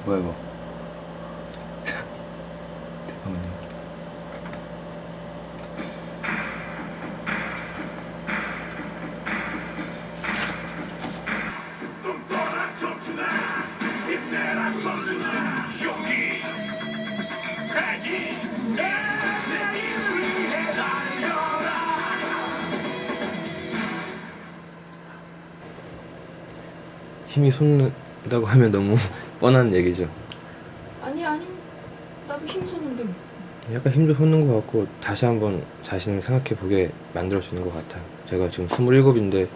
뭐야 이거? 잠깐만요. 힘이 솟는다고 하면 너무 뻔한 얘기죠. 아니 나도 힘쓰는데 뭐. 약간 힘도 솟는 것 같고 다시 한번 자신을 생각해보게 만들어주는 것 같아요. 제가 지금 27인데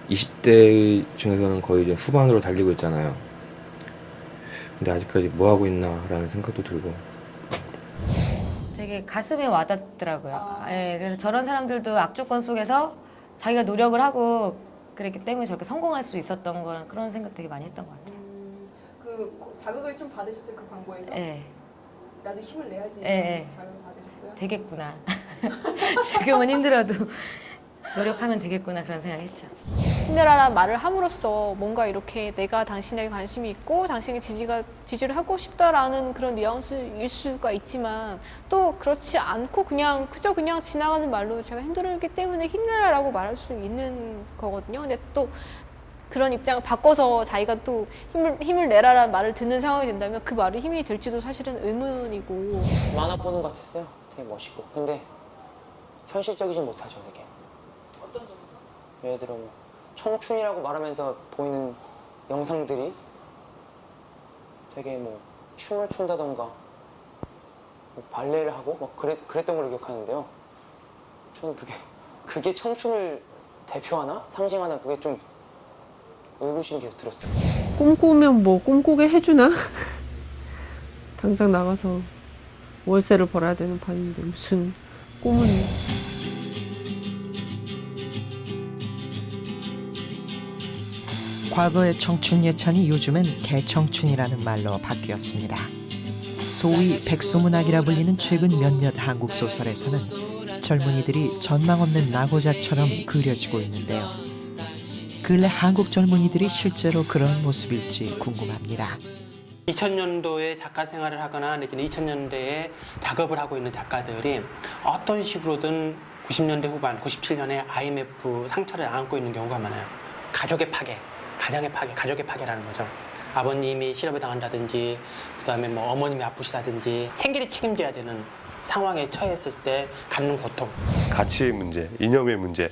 20대 중에서는 거의 이제 후반으로 달리고 있잖아요. 근데 아직까지 뭐하고 있나 라는 생각도 들고. 되게 가슴에 와닿더라고요. 예, 그래서 저런 사람들도 악조건 속에서 자기가 노력을 하고 그랬기 때문에 저렇게 성공할 수 있었던 거랑 그런 생각 되게 많이 했던 것 같아요. 그 자극을 좀 받으셨어요, 그 광고에서? 예, 나도 힘을 내야지. 예. 자극을 받으셨어요? 되겠구나. 지금은 힘들어도 노력하면 되겠구나 그런 생각했죠. 힘내라라는 말을 함으로써 뭔가 이렇게 내가 당신에게 관심이 있고 당신에게 지지를 하고 싶다라는 그런 뉘앙스일 수가 있지만 또 그렇지 않고 그저 그냥 지나가는 말로 제가 힘들기 때문에 힘내라라고 말할 수 있는 거거든요. 근데 또 그런 입장을 바꿔서 자기가 또 힘을 내라라는 말을 듣는 상황이 된다면 그 말이 힘이 될지도 사실은 의문이고. 만화 보는 것 같았어요. 되게 멋있고. 근데 현실적이진 못하죠, 되게. 어떤 점에서? 예를 들어 뭐 청춘이라고 말하면서 보이는 영상들이 되게 뭐 춤을 춘다던가 뭐 발레를 하고 막 그랬던 걸로 기억하는데요. 저는 그게 청춘을 대표하나 상징하나 그게 좀 의구심이 계속 들었어요. 꿈꾸면 뭐 꿈꾸게 해주나? 당장 나가서 월세를 벌어야 되는 판인데 무슨 꿈은. 과거의 청춘 예찬이 요즘엔 개청춘이라는 말로 바뀌었습니다. 소위 백소문학이라 불리는 최근 몇몇 한국 소설에서는 젊은이들이 전망 없는 낙오자처럼 그려지고 있는데요. 근래 한국 젊은이들이 실제로 그런 모습일지 궁금합니다. 2000년도에 작가 생활을 하거나 내지는 2000년대에 작업을 하고 있는 작가들이 어떤 식으로든 90년대 후반, 97년에 IMF 상처를 안고 있는 경우가 많아요. 가족의 파괴, 가정의 파괴, 가족의 파괴라는 거죠. 아버님이 실업에 당한다든지 그다음에 뭐 어머님이 아프시다든지 생계를 책임져야 되는 상황에 처했을 때 갖는 고통. 가치의 문제, 이념의 문제,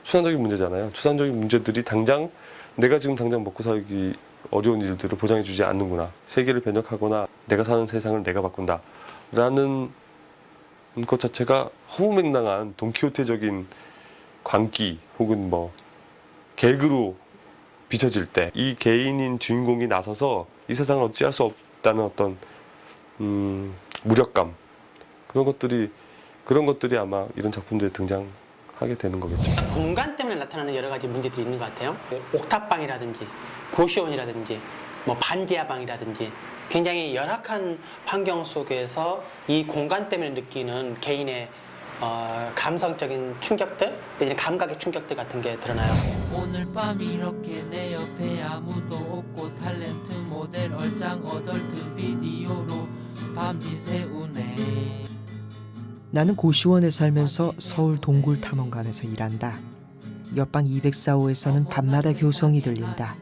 추상적인 문제잖아요. 추상적인 문제들이 내가 지금 당장 먹고 살기 어려운 일들을 보장해주지 않는구나. 세계를 변혁하거나 내가 사는 세상을 내가 바꾼다. 라는 것 자체가 허무맹랑한 돈키호테적인 광기 혹은 뭐 개그로 비춰질 때 이 개인인 주인공이 나서서 이 세상을 어찌할 수 없다는 어떤 무력감 그런 것들이 아마 이런 작품들에 등장하게 되는 거겠죠. 공간 때문에 나타나는 여러 가지 문제들이 있는 것 같아요. 옥탑방이라든지 고시원이라든지 뭐 반지하방이라든지 굉장히 열악한 환경 속에서 이 공간 때문에 느끼는 개인의 감성적인 충격들, 내지는 감각의 충격들 같은 게 드러나요. 오늘 밤 이렇게 내 옆에 아무도 없고 탤런트 모델 얼짱 어덜트 비디오로 밤지 새우네. 나는 고시원에 살면서 서울 동굴탐험관에서 일한다. 옆방 204호에서는 밤마다 교성이 들린다.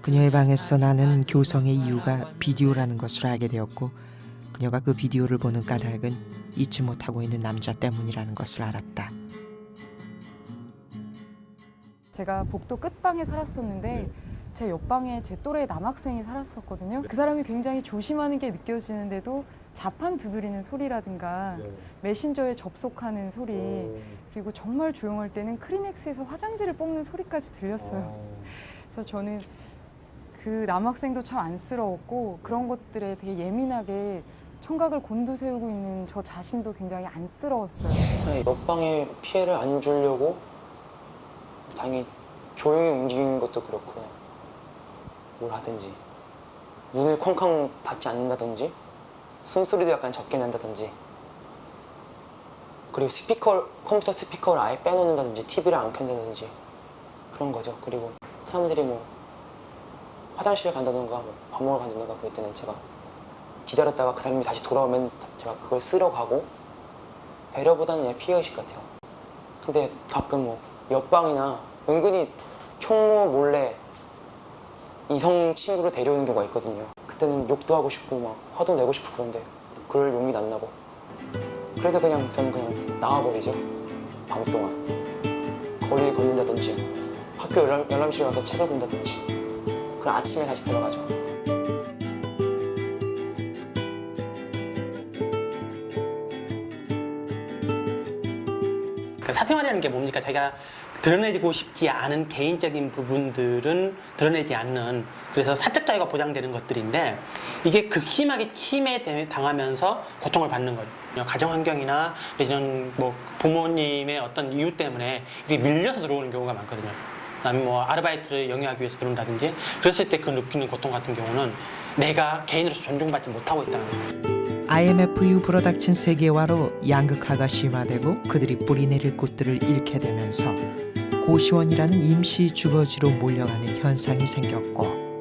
그녀의 방에서 나는 교성의 이유가 비디오라는 것을 알게 되었고 그녀가 그 비디오를 보는 까닭은 잊지 못하고 있는 남자 때문이라는 것을 알았다. 제가 복도 끝방에 살았었는데 제 옆방에 제 또래 남학생이 살았었거든요. 그 사람이 굉장히 조심하는 게 느껴지는데도 자판 두드리는 소리라든가 메신저에 접속하는 소리 그리고 정말 조용할 때는 크리넥스에서 화장지를 뽑는 소리까지 들렸어요. 그래서 저는 그 남학생도 참 안쓰러웠고 그런 것들에 되게 예민하게 청각을 곤두세우고 있는 저 자신도 굉장히 안쓰러웠어요. 옆방에 피해를 안 주려고 당연히 조용히 움직이는 것도 그렇고 뭘 하든지 문을 쾅쾅 닫지 않는다든지 숨소리도 약간 적게 난다든지 그리고 컴퓨터 스피커를 아예 빼놓는다든지 TV를 안 켠다든지 그런 거죠. 그리고 사람들이 뭐 화장실에 간다던가 뭐 밥 먹으러 간다던가 그럴 때는 제가 기다렸다가 그 사람이 다시 돌아오면 제가 그걸 쓰러 가고 배려보다는 그냥 피해의식 같아요. 근데 가끔 뭐 옆방이나 은근히 총무 몰래 이성 친구를 데려오는 경우가 있거든요. 그때는 욕도 하고 싶고 막 화도 내고 싶고 그런데 그럴 용기는 안 나고 그래서 그냥 저는 그냥 나와버리죠. 밤 동안 거리를 걷는다든지 학교 열람실에 와서 책을 본다든지 그럼 아침에 다시 들어가죠. 사생활이라는 게 뭡니까? 자기가 드러내고 싶지 않은 개인적인 부분들은 드러내지 않는, 그래서 사적 자유가 보장되는 것들인데 이게 극심하게 침해당하면서 고통을 받는 거죠. 가정 환경이나 이런 뭐 부모님의 어떤 이유 때문에 이게 밀려서 들어오는 경우가 많거든요. 그다음에 뭐 아르바이트를 영위하기 위해서 들어온다든지 그랬을 때 그 느끼는 고통 같은 경우는 내가 개인으로서 존중받지 못하고 있다는 거죠. IMF 이후 불어닥친 세계화로 양극화가 심화되고 그들이 뿌리내릴 꽃들을 잃게 되면서 고시원이라는 임시 주거지로 몰려가는 현상이 생겼고,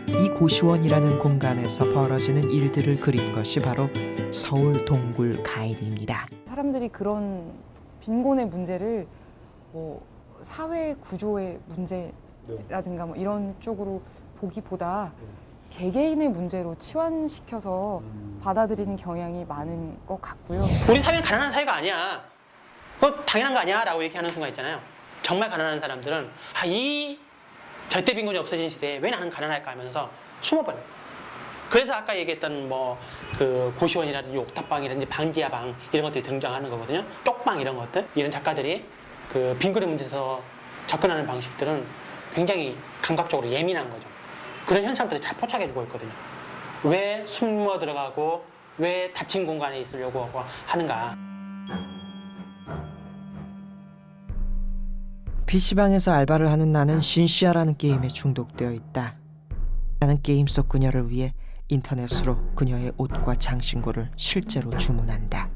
이 고시원이라는 공간에서 벌어지는 일들을 그린 것이 바로 서울 동굴 가인입니다. 사람들이 그런 빈곤의 문제를 뭐 사회 구조의 문제라든가 뭐 이런 쪽으로 보기보다 개개인의 문제로 치환시켜서 받아들이는 경향이 많은 것 같고요. 우리 사회는 가난한 사회가 아니야. 그거 당연한 거 아니야? 라고 얘기하는 순간 있잖아요. 정말 가난한 사람들은 이 절대 빈곤이 없어진 시대에 왜 나는 가난할까 하면서 숨어버려요. 그래서 아까 얘기했던 뭐 그 고시원이라든지 옥탑방이라든지 방지야방 이런 것들이 등장하는 거거든요. 쪽방 이런 것들. 이런 작가들이 그 빈곤의 문제에서 접근하는 방식들은 굉장히 감각적으로 예민한 거죠. 그런 현상들이 잘 포착해주고 있거든요. 왜 숨어 들어가고 왜 닫힌 공간에 있으려고 하는가. PC방에서 알바를 하는 나는 신시아라는 게임에 중독되어 있다. 나는 게임 속 그녀를 위해 인터넷으로 그녀의 옷과 장신구를 실제로 주문한다.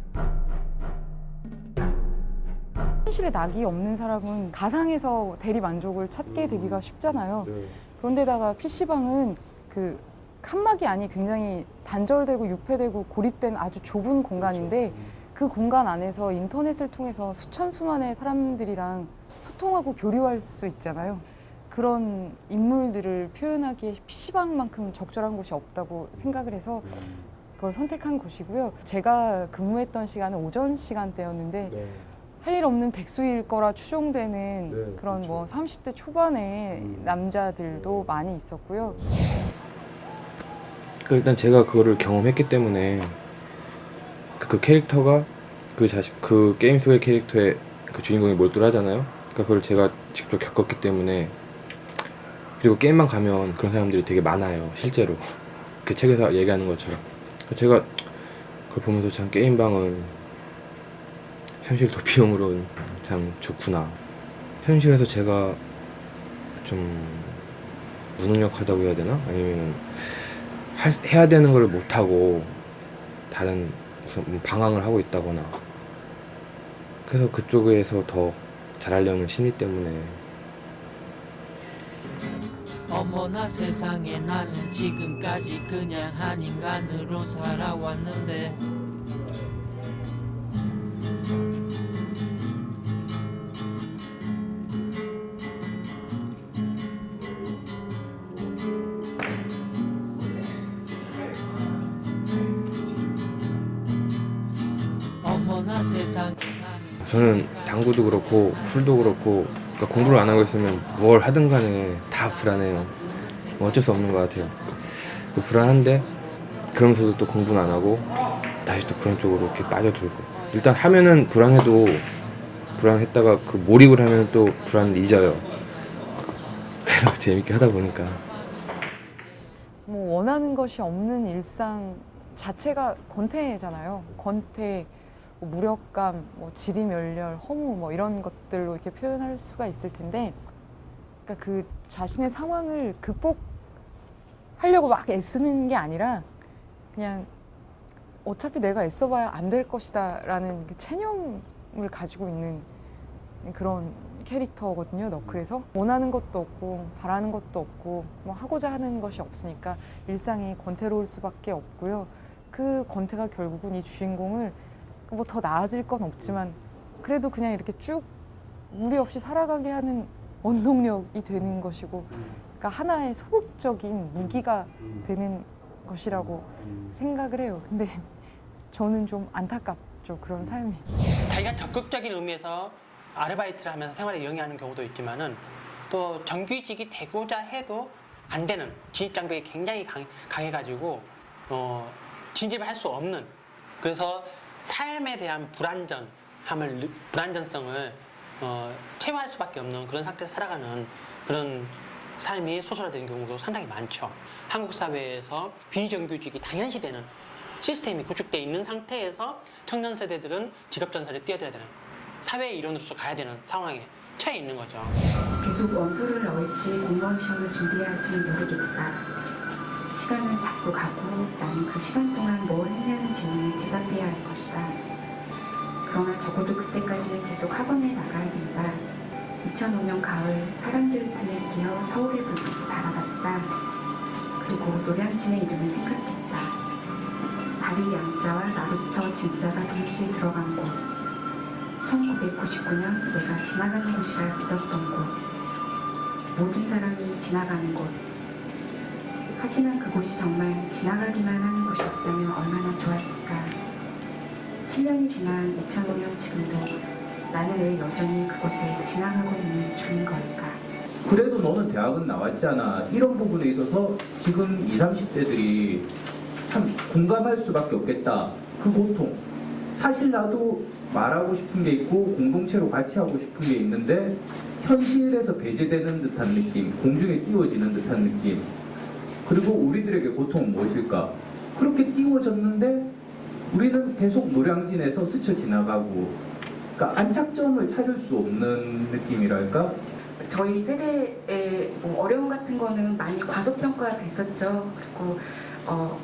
현실에 낙이 없는 사람은 가상에서 대리 만족을 찾게 되기가 쉽잖아요. 그런데다가 PC방은 그 칸막이 안이 굉장히 단절되고 유폐되고 고립된 아주 좁은 공간인데 그 공간 안에서 인터넷을 통해서 수천 수만의 사람들이랑 소통하고 교류할 수 있잖아요. 그런 인물들을 표현하기에 PC방만큼 적절한 곳이 없다고 생각을 해서 그걸 선택한 곳이고요. 제가 근무했던 시간은 오전 시간대였는데 할 일 없는 백수일 거라 추정되는 그런 뭐 30대 초반의 남자들도 많이 있었고요. 일단 제가 그거를 경험했기 때문에 그 캐릭터가 그 게임 속의 캐릭터의 그 주인공이 몰두하잖아요. 그러니까 그걸 제가 직접 겪었기 때문에, 그리고 게임만 가면 그런 사람들이 되게 많아요, 실제로. 그 책에서 얘기하는 것처럼. 제가 그걸 보면서 참 게임방은 현실 도피용으로는 참 좋구나. 현실에서 제가 좀 무능력하다고 해야 되나? 아니면 해야 되는 걸 못하고 다른 무슨 방황을 하고 있다거나, 그래서 그쪽에서 더 잘하려는 심리 때문에. 어머나 세상에 나는 지금까지 그냥 한 인간으로 살아왔는데 어머나 세상에 저는 당구도 그렇고 술도 그렇고, 그러니까 공부를 안 하고 있으면 뭘 하든 간에 다 불안해요. 뭐 어쩔 수 없는 것 같아요. 불안한데 그러면서도 또 공부는 안 하고 다시 또 그런 쪽으로 이렇게 빠져들고, 일단 하면은 불안했다가 그 몰입을 하면 또 불안을 잊어요. 그래서 재밌게 하다 보니까. 뭐 원하는 것이 없는 일상 자체가 권태잖아요. 권태, 뭐 무력감, 뭐 지리멸렬, 허무 뭐 이런 것들로 이렇게 표현할 수가 있을 텐데, 그러니까 그 자신의 상황을 극복하려고 막 애쓰는 게 아니라 그냥 어차피 내가 애써봐야 안 될 것이다라는 그 체념을 가지고 있는 그런 캐릭터거든요. 너클에서 원하는 것도 없고 바라는 것도 없고 뭐 하고자 하는 것이 없으니까 일상이 권태로울 수밖에 없고요. 그 권태가 결국은 이 주인공을 뭐 더 나아질 건 없지만 그래도 그냥 이렇게 쭉 무리 없이 살아가게 하는 원동력이 되는 것이고, 그러니까 하나의 소극적인 무기가 되는 것이라고 생각을 해요. 근데 저는 좀 안타깝죠, 그런 삶이. 자기가 적극적인 의미에서 아르바이트를 하면서 생활에 영위하는 경우도 있지만은 또 정규직이 되고자 해도 안 되는 진입 장벽이 굉장히 강해가지고 진입을 할 수 없는, 그래서 삶에 대한 불안전성을 체화할 수밖에 없는 그런 상태에서 살아가는 그런 삶이 소설화되는 경우도 상당히 많죠. 한국 사회에서 비정규직이 당연시되는 시스템이 구축되어 있는 상태에서 청년 세대들은 직업전선에 뛰어들어야 되는 사회의 일원으로서 가야 되는 상황에 처해 있는 거죠. 계속 원서를 넣을지 공무원 시험을 준비해야 할지는 모르겠다. 시간은 자꾸 가고 나는 그 시간 동안 뭘 했냐는 질문에 대답해야 할 것이다. 그러나 적어도 그때까지는 계속 학원에 나가야 된다. 2005년 가을 사람들 틈에 끼어 서울의 불빛을 바라봤다. 그리고 노량진의 이름을 생각했다. 다리 양자와 나루터 진자가 동시에 들어간 곳. 1999년 내가 지나가는 곳이라 믿었던 곳. 모든 사람이 지나가는 곳. 하지만 그곳이 정말 지나가기만 하는 곳이었다면 얼마나 좋았을까. 7년이 지난 2005년 지금도 나는 왜 여전히 그곳을 지나가고 있는 중인 걸까. 그래도 너는 대학은 나왔잖아. 이런 부분에 있어서 지금 20, 30대들이 참 공감할 수밖에 없겠다. 그 고통. 사실 나도 말하고 싶은 게 있고 공동체로 같이 하고 싶은 게 있는데 현실에서 배제되는 듯한 느낌, 공중에 띄워지는 듯한 느낌. 그리고 우리들에게 고통은 무엇일까? 그렇게 띄워졌는데 우리는 계속 노량진에서 스쳐 지나가고, 그러니까 안착점을 찾을 수 없는 느낌이랄까? 저희 세대의 뭐 어려움 같은 거는 많이 과소평가됐었죠. 그리고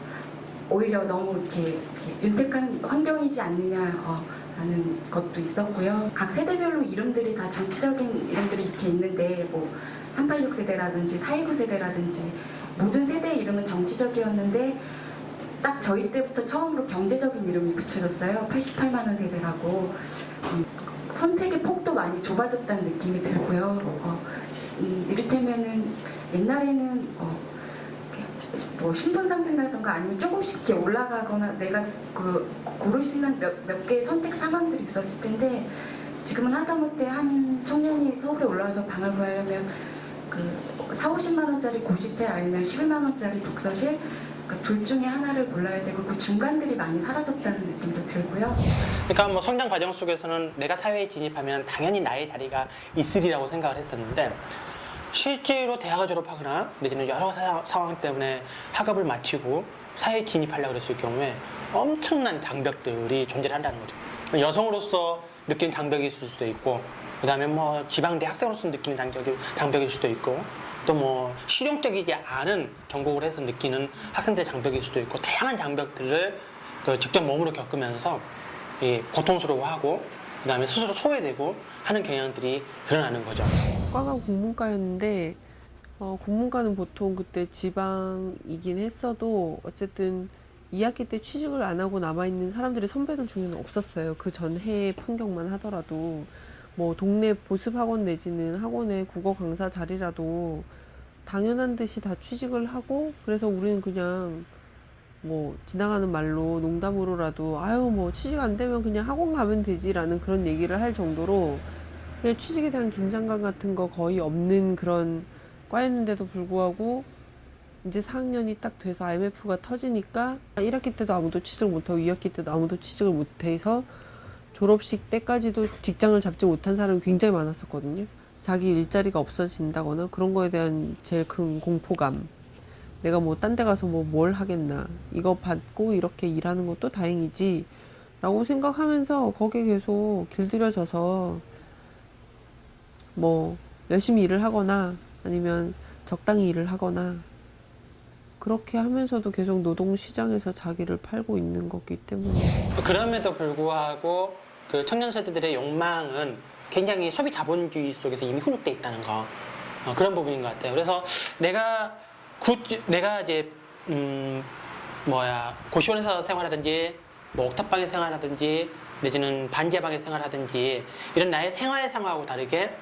오히려 너무 이렇게 윤택한 환경이지 않느냐 라는 것도 있었고요. 각 세대별로 이름들이 다 정치적인 이름들이 이렇게 있는데 뭐 386 세대라든지 419 세대라든지 모든 세대의 이름은 정치적이었는데 딱 저희 때부터 처음으로 경제적인 이름이 붙여졌어요. 88만 원 세대라고. 선택의 폭도 많이 좁아졌다는 느낌이 들고요. 이를테면은 옛날에는 뭐 신분 상승이라든가 아니면 조금씩 이렇게 올라가거나 내가 고를 수 있는 몇 개의 선택 상황들이 있었을 텐데 지금은 하다못해 한 청년이 서울에 올라와서 방을 구하려면 그 4, 50만 원짜리 고시텔 아니면 11만 원짜리 독서실, 그러니까 둘 중에 하나를 골라야 되고 그 중간들이 많이 사라졌다는 느낌도 들고요. 그러니까 뭐 성장 과정 속에서는 내가 사회에 진입하면 당연히 나의 자리가 있으리라고 생각을 했었는데 실제로 대학을 졸업하거나 내지는 여러 상황 때문에 학업을 마치고 사회에 진입하려고 했을 경우에 엄청난 장벽들이 존재를 한다는 거죠. 여성으로서 느끼는 장벽이 있을 수도 있고, 그 다음에 뭐 지방대 학생으로서 느끼는 장벽일 수도 있고, 또 뭐 실용적이지 않은 전공을 해서 느끼는 학생들의 장벽일 수도 있고, 다양한 장벽들을 직접 몸으로 겪으면서 고통스러워하고 그 다음에 스스로 소외되고 하는 경향들이 드러나는 거죠. 과가 국문과였는데 국문과는 보통 그때 지방이긴 했어도 어쨌든 2학기 때 취직을 안 하고 남아있는 사람들이 선배들 중에는 없었어요. 그 전 해의 풍경만 하더라도 뭐 동네 보습학원 내지는 학원의 국어 강사 자리라도 당연한 듯이 다 취직을 하고, 그래서 우리는 그냥 뭐 지나가는 말로 농담으로라도 아유 뭐 취직 안 되면 그냥 학원 가면 되지라는 그런 얘기를 할 정도로 그냥 취직에 대한 긴장감 같은 거 거의 없는 그런 과였는데도 불구하고 이제 4학년이 딱 돼서 IMF가 터지니까 1학기 때도 아무도 취직을 못하고 2학기 때도 아무도 취직을 못해서 졸업식 때까지도 직장을 잡지 못한 사람이 굉장히 많았었거든요. 자기 일자리가 없어진다거나 그런 거에 대한 제일 큰 공포감. 내가 뭐 딴 데 가서 뭐 뭘 하겠나. 이거 받고 이렇게 일하는 것도 다행이지 라고 생각하면서 거기에 계속 길들여져서 뭐 열심히 일을 하거나 아니면 적당히 일을 하거나 그렇게 하면서도 계속 노동시장에서 자기를 팔고 있는 거기 때문에. 그럼에도 불구하고 그 청년 세대들의 욕망은 굉장히 소비 자본주의 속에서 이미 훈육돼 있다는 거 그런 부분인 것 같아요. 그래서 내가 이제 고시원에서 생활하든지 뭐 옥탑방에서 생활하든지 내지는 반지하방에서 생활하든지 이런 나의 생활 상황하고 다르게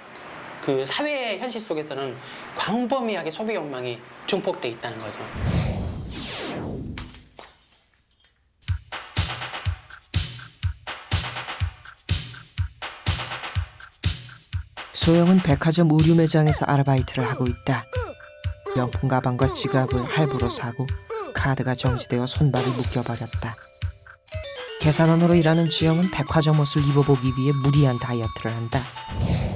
그 사회 현실 속에서는 광범위하게 소비 욕망이 증폭돼 있다는 거죠. 소영은 백화점 의류 매장에서 아르바이트를 하고 있다. 명품 가방과 지갑을 할부로 사고 카드가 정지되어 손발이 묶여버렸다. 계산원으로 일하는 지영은 백화점 옷을 입어보기 위해 무리한 다이어트를 한다.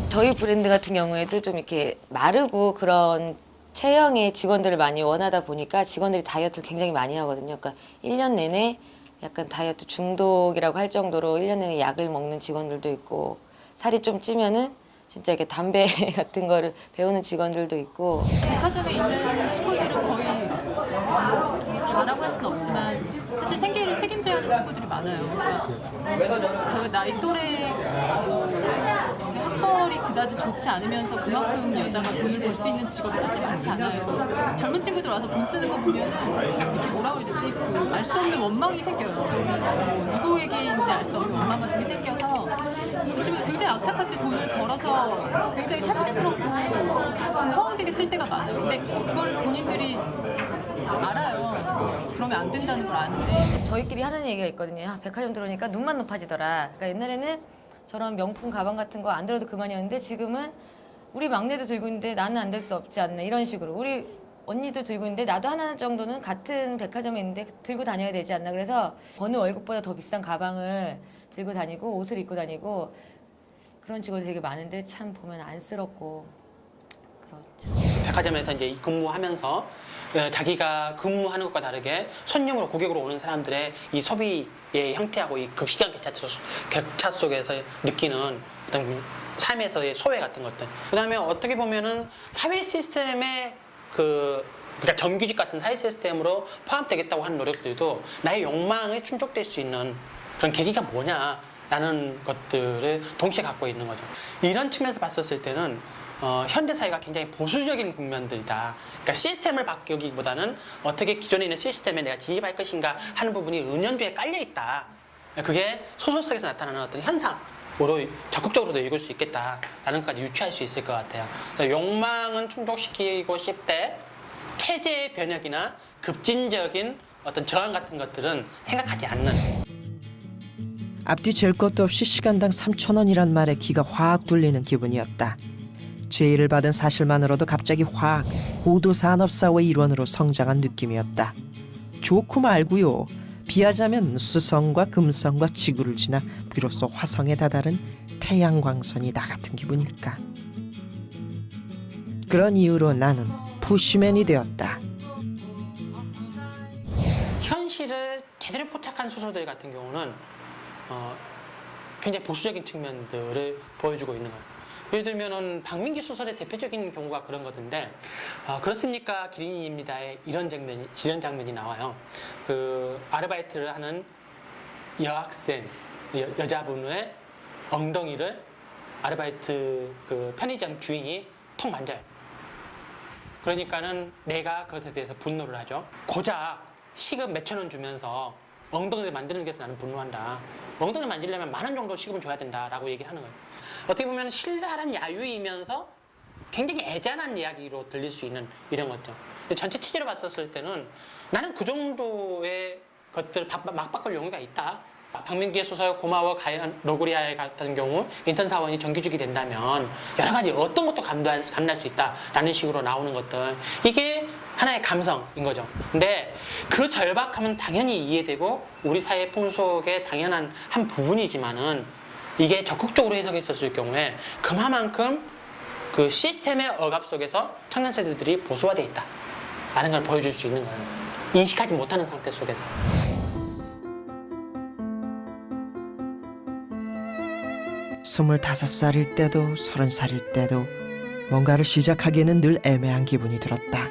저희 브랜드 같은 경우에도 좀 이렇게 마르고 그런 체형의 직원들을 많이 원하다 보니까 직원들이 다이어트를 굉장히 많이 하거든요. 그러니까 1년 내내 약간 다이어트 중독이라고 할 정도로 1년 내내 약을 먹는 직원들도 있고 살이 좀 찌면은 진짜 이렇게 담배 같은 거를 배우는 직원들도 있고. 백화점에 있는 친구들은 거의 다라고 할 수는 없지만 사실 생계를 책임져야 하는 친구들이 많아요. 그러니까 저 나이 또래 학벌이 그다지 좋지 않으면서 그만큼 여자가 돈을 벌 수 있는 직업이 사실 많지 않아요. 젊은 친구들 와서 돈 쓰는 거 보면은 이렇게 뭐라 그래야 되지? 알 수 없는 원망이 생겨요. 누구에게인지 알 수 없는 원망 같은 게 생겨서 그 친구들 굉장히 악착같이 돈을 벌어서 굉장히 사치스럽고 허황되게 쓸 때가 많아요. 근데 그걸 본인들이 알아요. 그러면 안 된다는 걸 아는데. 저희끼리 하는 얘기가 있거든요. 백화점 들어오니까 눈만 높아지더라. 그러니까 옛날에는 저런 명품 가방 같은 거 안 들어도 그만이었는데 지금은 우리 막내도 들고 있는데 나는 안 될 수 없지 않나 이런 식으로. 우리 언니도 들고 있는데 나도 하나 정도는 같은 백화점에 있는데 들고 다녀야 되지 않나. 그래서 버는 월급보다 더 비싼 가방을 들고 다니고 옷을 입고 다니고 그런 직원이 되게 많은데 참 보면 안쓰럽고 그렇죠. 백화점에서 이제 근무하면서 자기가 근무하는 것과 다르게 손님으로 고객으로 오는 사람들의 이 소비의 형태하고 이 급식량 격차 속에서 느끼는 어떤 삶에서의 소외 같은 것들. 그다음에 어떻게 보면은 사회 시스템의 그러니까 정규직 같은 사회 시스템으로 포함되겠다고 하는 노력들도 나의 욕망에 충족될 수 있는 그런 계기가 뭐냐라는 것들을 동시에 갖고 있는 거죠. 이런 측면에서 봤었을 때는 현대 사회가 굉장히 보수적인 국면들이다. 그러니까 시스템을 바꾸기보다는 어떻게 기존에 있는 시스템에 내가 진입할 것인가 하는 부분이 은연중에 깔려 있다. 그게 소설 속에서 나타나는 어떤 현상으로 적극적으로도 읽을 수 있겠다라는 것까지 유추할 수 있을 것 같아요. 욕망은 충족시키고 싶대 체제의 변혁이나 급진적인 어떤 저항 같은 것들은 생각하지 않는. 앞뒤 잴 것도 없이 시간당 3,000원이란 말에 귀가 확 뚫리는 기분이었다. 제의를 받은 사실만으로도 갑자기 확 고도산업사회 일원으로 성장한 느낌이었다. 좋고 말고요. 비하자면 수성과 금성과 지구를 지나 비로소 화성에 다다른 태양광선이 나 같은 기분일까. 그런 이유로 나는 푸시맨이 되었다. 현실을 제대로 포착한 소설들 같은 경우는 굉장히 보수적인 측면들을 보여주고 있는 거예요. 예를 들면은 박민기 소설의 대표적인 경우가 그런 것인데 그렇습니까 기린입니다에 이런 장면이 나와요. 그 아르바이트를 하는 여학생 여자분의 엉덩이를 아르바이트 그 편의점 주인이 톡 만져요. 그러니까는 내가 그것에 대해서 분노를 하죠. 고작 시급 몇천 원 주면서 엉덩이를 만드는 게 나는 분노한다. 엉덩이를 만지려면 10,000원 정도 시급은 줘야 된다라고 얘기를 하는 거예요. 어떻게 보면 신랄한 야유이면서 굉장히 애잔한 이야기로 들릴 수 있는 이런 것죠. 전체 체제로 봤었을 때는 나는 그 정도의 것들 막 바꿀 용의가 있다. 박민기의 소설 고마워 너구리아에 같은 경우 인턴 사원이 정규직이 된다면 여러 가지 어떤 것도 감날 수 있다라는 식으로 나오는 것들, 이게 하나의 감성인 거죠. 근데 그 절박함은 당연히 이해되고 우리 사회 풍속의 당연한 한 부분이지만은 이게 적극적으로 해석했었을 경우에 그만큼 그 시스템의 억압 속에서 청년 세대들이 보수화되어 있다라는 걸 보여줄 수 있는 거예요. 인식하지 못하는 상태 속에서. 25살일 때도 30살일 때도 뭔가를 시작하기에는 늘 애매한 기분이 들었다.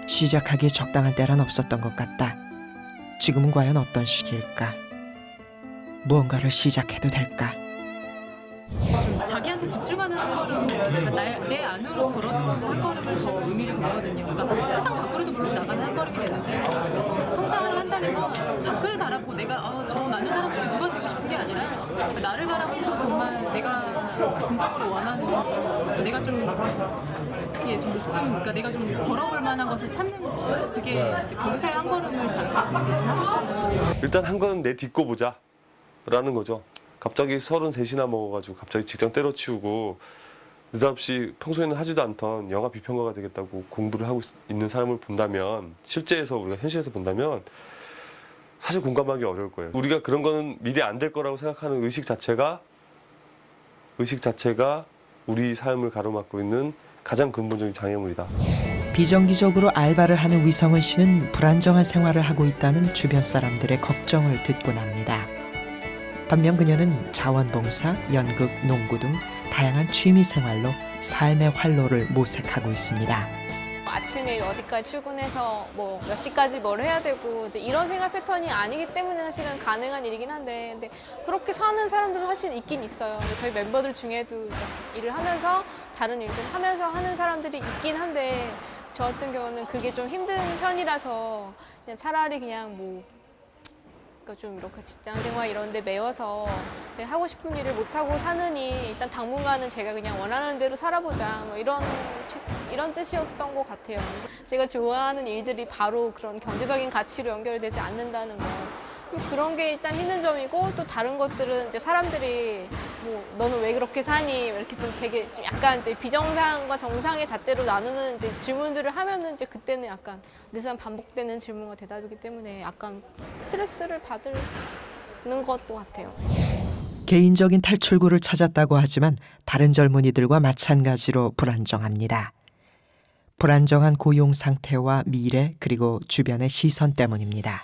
시작하기에 적당한 때란 없었던 것 같다. 지금은 과연 어떤 시기일까? 무언가를 시작해도 될까? 자기 자기한테 집중하는 한 걸음, 그러니까 내 안으로 걸어들어오는 한 걸음을 더 의미를 뒀거든요. 그러니까 세상 밖으로도 물론 나가는 한 걸음이 되는데 성장을 한다는 건 밖을 바라보고 내가 저 많은 사람 중에 누가 되고 싶은 게 아니라 나를 바라보고 정말 내가 진정으로 원하는 거, 내가 좀 이렇게 좀 그러니까 내가 좀 걸어볼 만한 것을 찾는 거, 그게 이제 거기서의 한 걸음을 좀 하고 싶은 거예요. 일단 한 걸음 내 딛고 보자 라는 거죠. 갑자기 33이나 먹어가지고 갑자기 직장 때려치우고 느닷없이 평소에는 하지도 않던 영화 비평가가 되겠다고 공부를 하고 있는 사람을 본다면, 실제에서 우리가 현실에서 본다면 사실 공감하기 어려울 거예요. 우리가 그런 거는 미래 안 될 거라고 생각하는 의식 자체가 우리 삶을 가로막고 있는 가장 근본적인 장애물이다. 비정기적으로 알바를 하는 위성은 씨는 불안정한 생활을 하고 있다는 주변 사람들의 걱정을 듣곤 합니다. 반면 그녀는 자원봉사, 연극, 농구 등 다양한 취미 생활로 삶의 활로를 모색하고 있습니다. 아침에 어디까지 출근해서 뭐 몇 시까지 뭘 해야 되고 이제 이런 생활 패턴이 아니기 때문에 사실은 가능한 일이긴 한데, 근데 그렇게 사는 사람들은 사실 있긴 있어요. 근데 저희 멤버들 중에도 일을 하면서 다른 일들 하면서 하는 사람들이 있긴 한데, 저 같은 경우는 그게 좀 힘든 편이라서 그냥 차라리 그냥 뭐 그러니까 좀 이렇게 직장 생활 이런 데 매여서 내가 하고 싶은 일을 못하고 사느니 일단 당분간은 제가 그냥 원하는 대로 살아보자, 뭐 이런 뜻이었던 것 같아요. 제가 좋아하는 일들이 바로 그런 경제적인 가치로 연결되지 않는다는 거, 그런 게 일단 힘든 점이고, 또 다른 것들은 이제 사람들이 뭐 너는 왜 그렇게 사니 이렇게 좀 되게 좀 약간 이제 비정상과 정상의 잣대로 나누는 이제 질문들을 하면은 이제 그때는 약간 늘상 반복되는 질문과 대답이기 때문에 약간 스트레스를 받는 것도 같아요. 개인적인 탈출구를 찾았다고 하지만 다른 젊은이들과 마찬가지로 불안정합니다. 불안정한 고용 상태와 미래, 그리고 주변의 시선 때문입니다.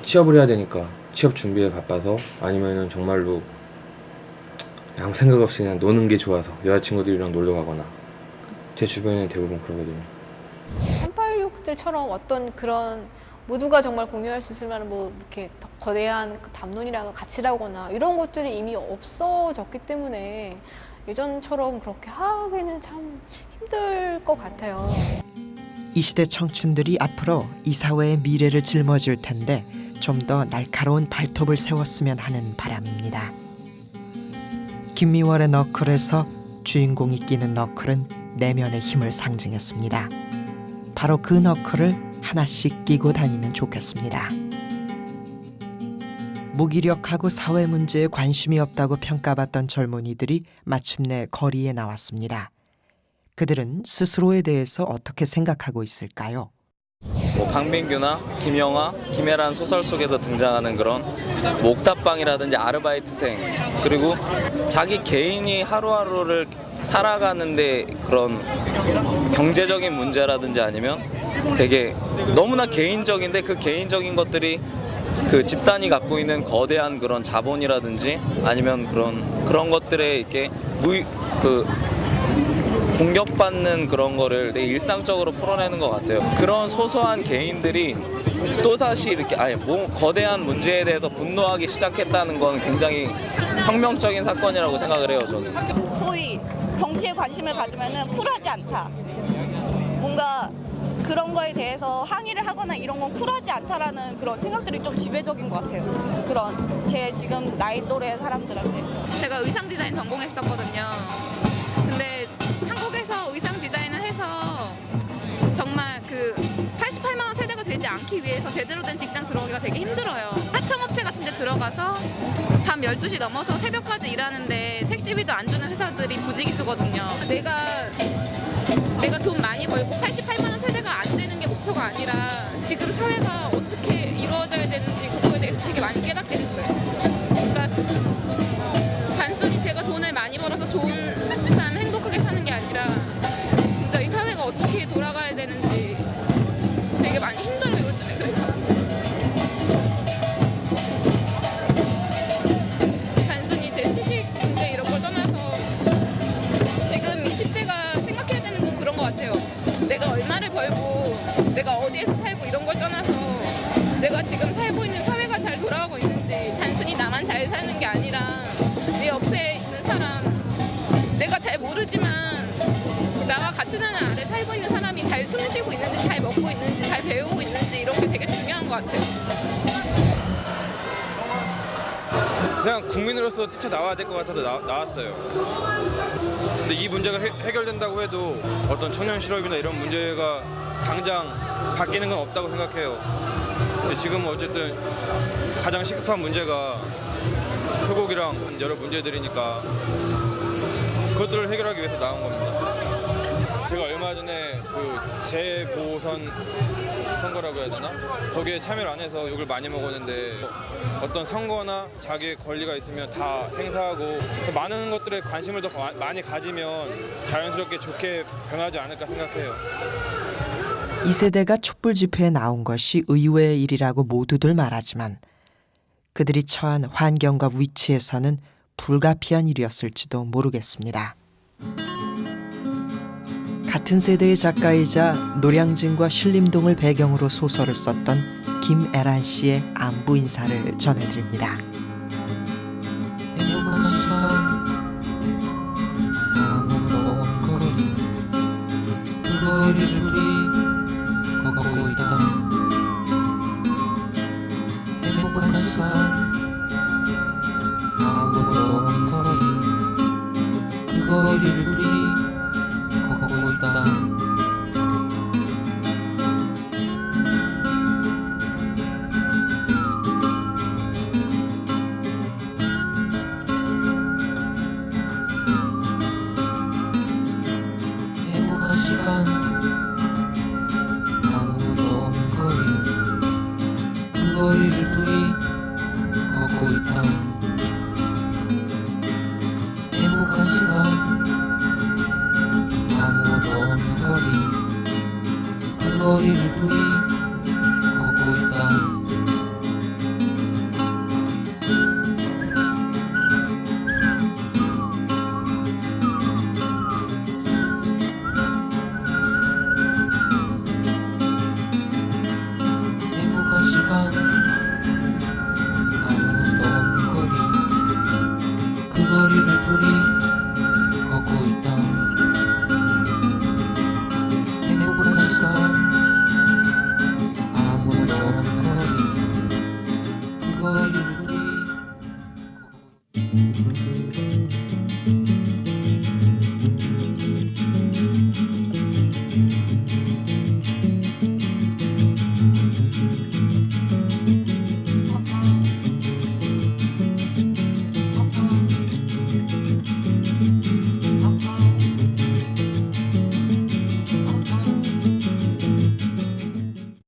취업을 해야 되니까 취업 준비에 바빠서, 아니면은 정말로 아무 생각 없이 그냥 노는 게 좋아서 여자친구들이랑 놀러 가거나, 제 주변에는 대부분 그러거든요. 386들처럼 어떤 그런 모두가 정말 공유할 수 있을 만한 뭐 이렇게 더 거대한 담론이라거나 가치라거나 이런 것들이 이미 없어졌기 때문에 예전처럼 그렇게 하기는 참 힘들 것 같아요. 이 시대 청춘들이 앞으로 이 사회의 미래를 짊어질 텐데 좀 더 날카로운 발톱을 세웠으면 하는 바람입니다. 김미월의 너클에서 주인공이 끼는 너클은 내면의 힘을 상징했습니다. 바로 그 너클을 하나씩 끼고 다니면 좋겠습니다. 무기력하고 사회 문제에 관심이 없다고 평가받던 젊은이들이 마침내 거리에 나왔습니다. 그들은 스스로에 대해서 어떻게 생각하고 있을까요? 뭐 박민규나 김영하, 김혜란 소설 속에서 등장하는 그런 뭐 옥탑방이라든지 아르바이트생, 그리고 자기 개인이 하루하루를 살아가는데 그런 경제적인 문제라든지 아니면 되게 너무나 개인적인데 그 개인적인 것들이 그 집단이 갖고 있는 거대한 그런 자본이라든지 아니면 그런 것들에 이렇게 공격받는 그런 거를 내 일상적으로 풀어내는 것 같아요. 그런 소소한 개인들이 또다시 이렇게 거대한 문제에 대해서 분노하기 시작했다는 건 굉장히 혁명적인 사건이라고 생각을 해요, 저는. 소위 정치에 관심을 가지면은 쿨하지 않다. 뭔가 그런 거에 대해서 항의를 하거나 이런 건 쿨하지 않다라는 그런 생각들이 좀 지배적인 것 같아요. 그런 제 지금 나이 또래 사람들한테. 제가 의상 디자인 전공했었거든요. 근데 한국에서 의상 디자인을 해서 정말 그 88만 원 세대가 되지 않기 위해서 제대로 된 직장 들어오기가 되게 힘들어요. 하청업체 같은 데 들어가서 밤 12시 넘어서 새벽까지 일하는데 택시비도 안 주는 회사들이 부지기수거든요. 내가 돈 많이 벌고 88만 원 세대가 안 되는 게 목표가 아니라 지금 사회가 어떻게 이루어져야 되는지 그거에 대해서 되게 많이 깨닫게 됐어요. 그러니까 단순히 제가 돈을 많이 벌어서 좋은 삶 행복하게 사는 게 아니라 진짜 이 사회가 어떻게 돌아가야 되는지 되게 많이 힘들어요, 요즘에. 그래서 단순히 제 취직 문제 이런 걸 떠나서 지금 20대가 생각해야 되는 건 그런 것 같아요. 내가 얼마를 벌고 내가 어디에서 살고 이런 걸 떠나서 잘 모르지만 나와 같은 하늘 아래 살고 있는 사람이 잘 숨쉬고 있는지, 잘 먹고 있는지, 잘 배우고 있는지 이런 게 되게 중요한 것 같아요. 그냥 국민으로서 뛰쳐나와야 될 것 같아서 나왔어요. 근데 이 문제가 해결된다고 해도 어떤 청년 실업이나 이런 문제가 당장 바뀌는 건 없다고 생각해요. 근데 지금 어쨌든 가장 시급한 문제가 소고기랑 여러 문제들이니까 그것들을 해결하기 위해서 나온 겁니다. 제가 얼마 전에 그 재보선 선거라고 해야 되나? 거기에 참여를 안 해서 욕을 많이 먹었는데 어떤 선거나 자기의 권리가 있으면 다 행사하고 많은 것들에 관심을 더 많이 가지면 자연스럽게 좋게 변하지 않을까 생각해요. 이 세대가 촛불 집회에 나온 것이 의외의 일이라고 모두들 말하지만 그들이 처한 환경과 위치에서는 불가피한 일이었을지도 모르겠습니다. 같은 세대의 작가이자 노량진과 신림동을 배경으로 소설을 썼던 김애란 씨의 안부 인사를 전해드립니다. 행복한 시간 아무도 없는 거리 그 거리를 우리 걷고 있다. 행복한 시간 아무도 없는 거리 그 거리를 우리 걷고 있다. 행복한 시간 아무도 없는 거리 그 거리를 둘이 걷고 있다. 행복한 시간 아무도 없는 거리 그 거리를 둘이